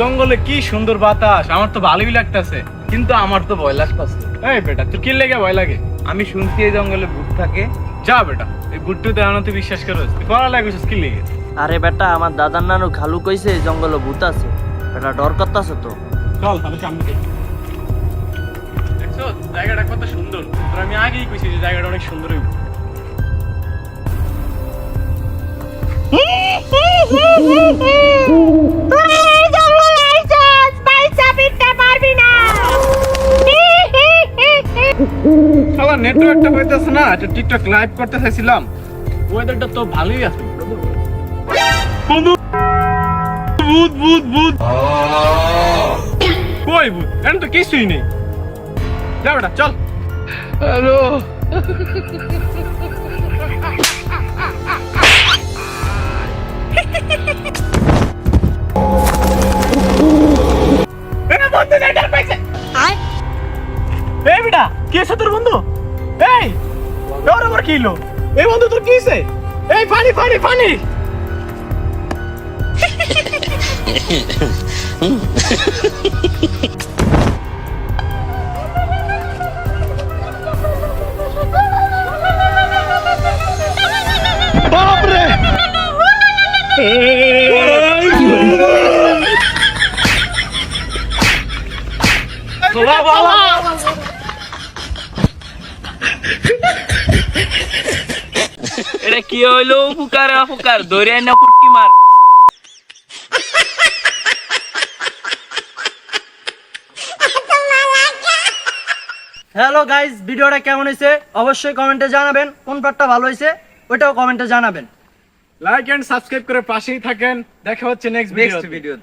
জঙ্গলে কি সুন্দর বাতাস, আমার তো ভালোই লাগতেছে। কিন্তু আমার তো ভয় লাগতেছে। এই বেটা, তোর কি লেগে ভয় লাগে? আমি শুনছি এই জঙ্গলে ভূত থাকে। যা বেটা, এই গুট্টু দেওয়ানো তুই বিশ্বাস করছিস? তুই পড়া লাগছিস কি লেগে? আরে বেটা, আমার দাদার নানু খালু কইছে জঙ্গলে ভূত আছে। বেটা ডর করতাছে তো। চল তাহলে সামনে দেখি। দেখছো জায়গাটা কত সুন্দর? তোর আমি আগেই কইছি যে জায়গাটা অনেক সুন্দর হইব। শালা নেটওয়ার্কটা পাইতেছে না, এটা টিকটক লাইভ করতে চাইছিলাম। ওয়েদারটা তো ভালোই আছে বন্ধু। ভূত ভূত ভূত, কই ভূত? এখন তো কিছুই নেই। যা বেটা চল। হ্যালো, বন্ধু নেটওয়ার্ক পাইছে। এই বেটা, কি আছে তোর বন্ধু? এই তোর আবার কি হলো? এই বন্ধু তোর কি হইছে? এই পানি পানি পানি। বাপরে, এটা কি হইলো? ফুকার ফুকার ধরে না পুটকি মার। হ্যালো গাইস, ভিডিওটা কেমন হয়েছে অবশ্যই কমেন্টে জানাবেন। কোন পার্টটা ভালো হয়েছে ওইটাও কমেন্টে জানাবেন। লাইক এন্ড সাবস্ক্রাইব করে পাশেই থাকেন। দেখা হচ্ছে নেক্সট ভিডিও।